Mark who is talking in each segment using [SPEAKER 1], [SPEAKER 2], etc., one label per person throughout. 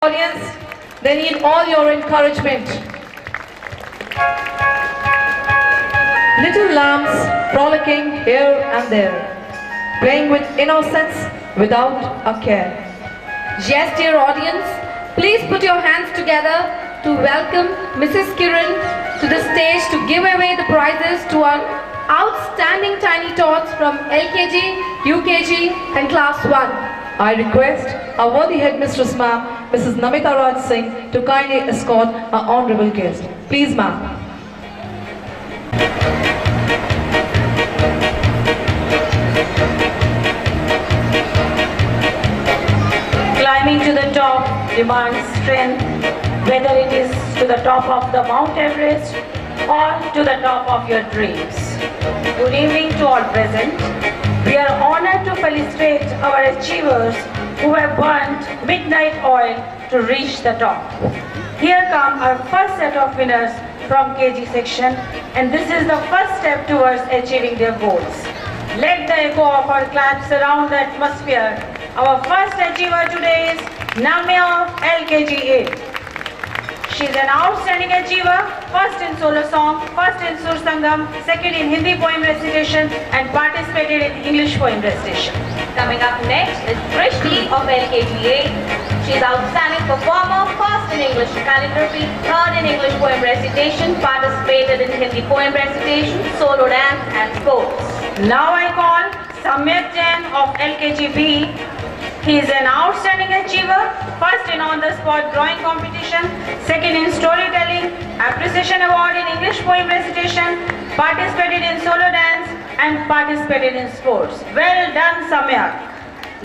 [SPEAKER 1] Audience, they need all your encouragement. Little lambs frolicking here and there, playing with innocence without a care.
[SPEAKER 2] Yes, dear audience, please put your hands together to welcome Mrs. Kiran to the stage to give away the prizes to our outstanding tiny tots from LKG, UKG and Class 1.
[SPEAKER 1] I request our worthy headmistress ma'am, Mrs. Namita Raj Singh, to kindly escort our honorable guest. Please ma'am.
[SPEAKER 3] Climbing to the top demands strength, whether it is to the top of the Mount Everest or to the top of your dreams. Good evening to all present. We are honored to felicitate our achievers who have burnt midnight oil to reach the top. Here come our first set of winners from KG section, and this is the first step towards achieving their goals. Let the echo of our claps surround the atmosphere. Our first achiever today is Namya of LKG 8. She is an outstanding achiever, first in solo song, first in Sur Sangam, second in Hindi poem recitation and participated in English poem recitation.
[SPEAKER 2] Coming up next is Prishti of LKG 8. She is outstanding performer, first in English calligraphy, third in English poem recitation, participated in Hindi poem recitation, solo dance and sports.
[SPEAKER 3] Now I call Samyak Jain of LKG B. He is an outstanding achiever, first in on-the-spot drawing competition, second in storytelling, appreciation award in English poem recitation, participated in solo dance and participated in sports. Well done, Samyak.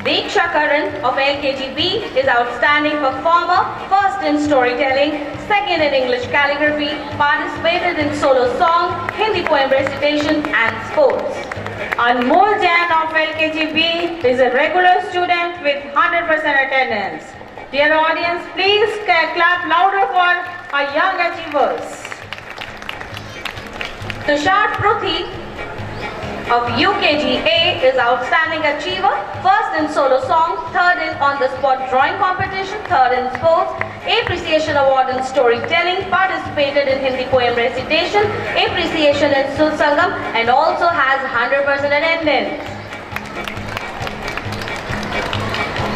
[SPEAKER 2] Diksha Karan of LKG B is outstanding performer, first in storytelling, second in English calligraphy, participated in solo song, Hindi poem recitation and sports.
[SPEAKER 3] Anmol Jain of LKG B is a regular student with 100% attendance. Dear audience, please clap louder for our young achievers.
[SPEAKER 2] Tushar Pruthi of UKG A is outstanding achiever, first in solo song, third in on-the-spot drawing competition, third in sports, appreciation award in storytelling, participated in Hindi poem recitation, appreciation in Sur Sangam and also has 100% attendance.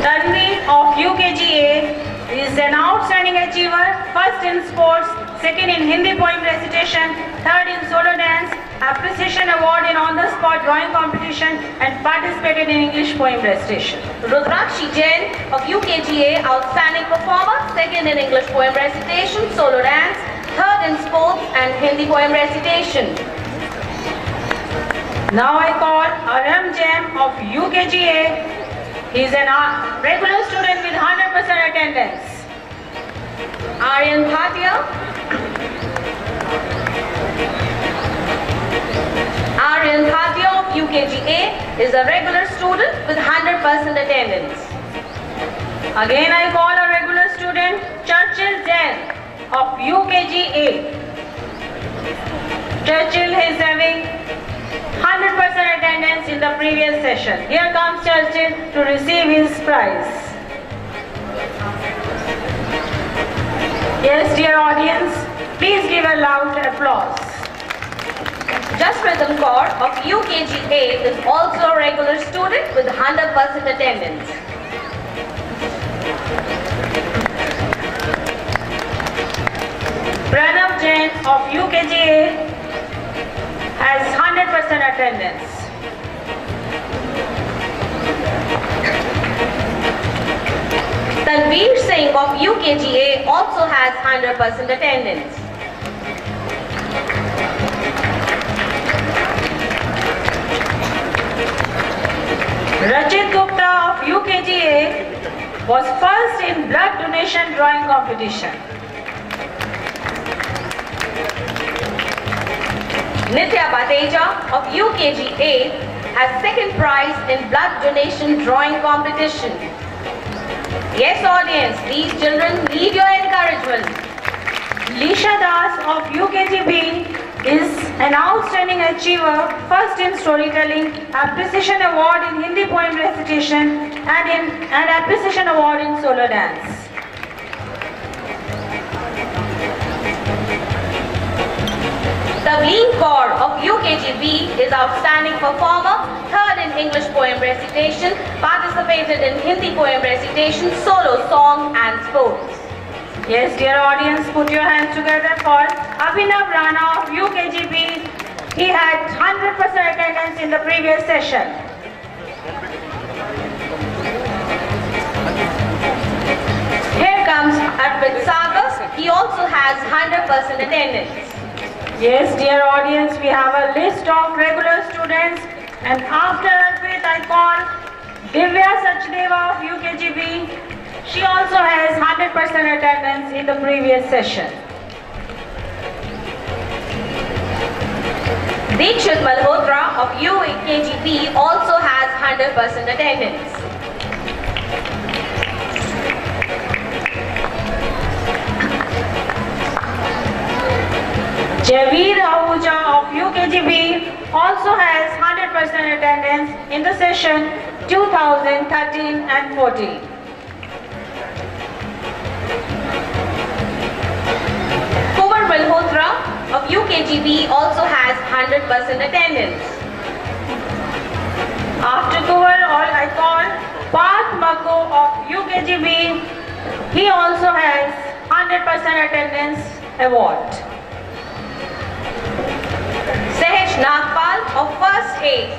[SPEAKER 3] Tanvi of UKG A is an outstanding achiever, first in sports, second in Hindi poem recitation, third in solo dance, appreciation award in on-the-spot drawing competition and participated in English poem recitation.
[SPEAKER 2] Rudrakshi Jain of UKG A, outstanding performer, second in English poem recitation, solo dance, third in sports and Hindi poem recitation.
[SPEAKER 3] Now I call Aram Jain of UKG A. He is a regular student with 100% attendance.
[SPEAKER 2] Aryan Bhatia. Aryan Bhatia of UKG A is a regular student with 100% attendance.
[SPEAKER 3] Again I call a regular student Churchill Jain of UKG A. Churchill is having 100% attendance in the previous session. Here comes Churchill to receive his prize. Yes, dear audience, please give a loud applause.
[SPEAKER 2] Jaspreet Kaur of UKG A is also a regular student with 100% attendance.
[SPEAKER 3] Pranav Jain of UKG A has 100% attendance.
[SPEAKER 2] Tanveer Singh of UKG A also has 100% attendance.
[SPEAKER 3] Rachit Gupta of UKG A was first in blood donation drawing competition.
[SPEAKER 2] Nitya Bateja of UKG A has second prize in blood donation drawing competition. Yes, audience, these children need your encouragement.
[SPEAKER 3] Lisha Das of UKG B is an outstanding achiever, first in storytelling, appreciation award in Hindi poem recitation and appreciation award in solo dance.
[SPEAKER 2] UKGB is outstanding performer, third in English poem recitation, participated in Hindi poem recitation, solo song and sports.
[SPEAKER 3] Yes, dear audience, put your hands together for Abhinav Rana of UKGB. He had 100% attendance in the previous session.
[SPEAKER 2] Here comes Arpit Sagar. He also has 100% attendance.
[SPEAKER 3] Yes, dear audience, we have a list of regular students, and after Arpit I call Divya Sachdeva of UKGB. She also has 100% attendance in the previous session.
[SPEAKER 2] Dikshit Malhotra of UKGB also has 100% attendance.
[SPEAKER 3] Javeer Ahuja of UKGB also has 100% attendance in the session 2013 and 14.
[SPEAKER 2] Kumar Malhotra of UKGB also has 100% attendance.
[SPEAKER 3] After Kuvar, I call Parth Makko of UKGB. He also has 100% attendance award.
[SPEAKER 2] Sahaj Nagpal of First A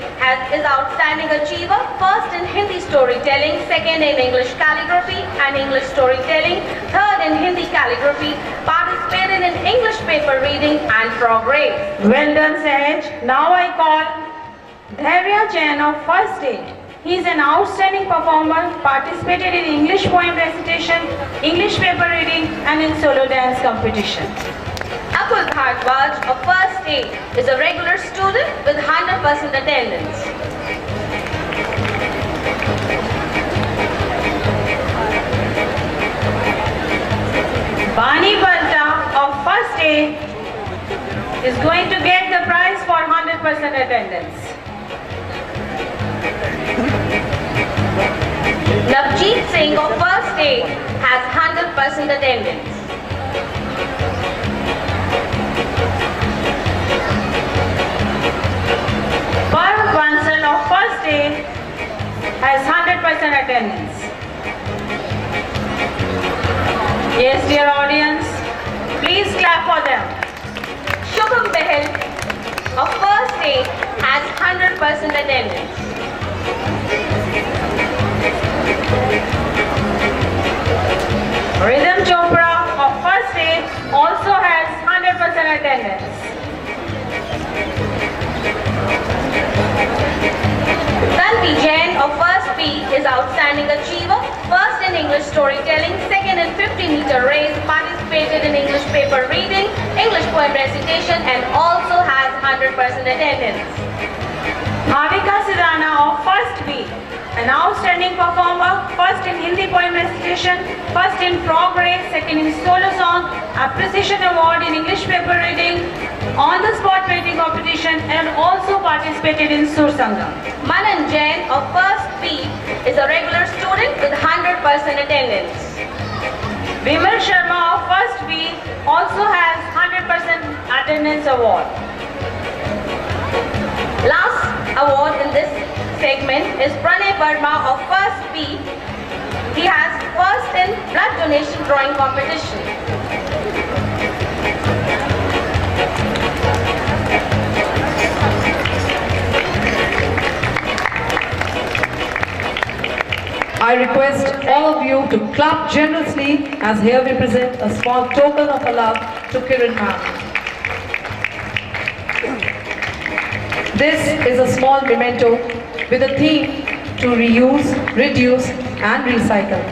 [SPEAKER 2] is outstanding achiever, first in Hindi storytelling, second in English calligraphy and English storytelling, third in Hindi calligraphy, participated in English paper reading and frog race.
[SPEAKER 3] Well done, Sahaj. Now I call Dhairya Jain of First A. He is an outstanding performer, participated in English poem recitation, English paper reading and in solo dance competition.
[SPEAKER 2] Akul Bhardwaj of First A is a regular student with 100% attendance.
[SPEAKER 3] Bani Balta of First A is going to get the prize for 100% attendance.
[SPEAKER 2] Navjeet Singh of First A has 100% attendance.
[SPEAKER 3] Parv Bansal of First A has 100% attendance. Yes, dear audience, please clap for them.
[SPEAKER 2] Shubham Behel of First A has 100% attendance.
[SPEAKER 3] Rhythm Chopra of First A also has 100% attendance.
[SPEAKER 2] Tanvi Jain of First B is outstanding achiever, first in English storytelling, second in 50-meter race, participated in English paper reading, English poem recitation and also has 100% attendance.
[SPEAKER 3] Bhavika Sidana of First B, an outstanding performer, first in Hindi poem recitation, first in frog race, second in solo song, appreciation award in English paper reading, on the spot painting competition and also participated in Sur Sangam.
[SPEAKER 2] Manan Jain of First B is a regular student with 100% attendance.
[SPEAKER 3] Vimal Sharma of First B also has 100% attendance award.
[SPEAKER 2] Last award in this segment is Pranay Verma of First B. He has first in blood donation drawing competition.
[SPEAKER 1] I request all of you to clap generously as here we present a small token of our love to Kiran ma'am. This is a small memento with a theme to reuse, reduce and recycle.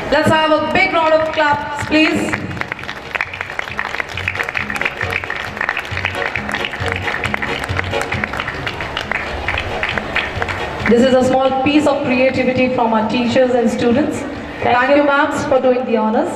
[SPEAKER 1] Let's have a big round of claps, please. This is a small piece of creativity from our teachers and students. Thank you, ma'ams, for doing the honors.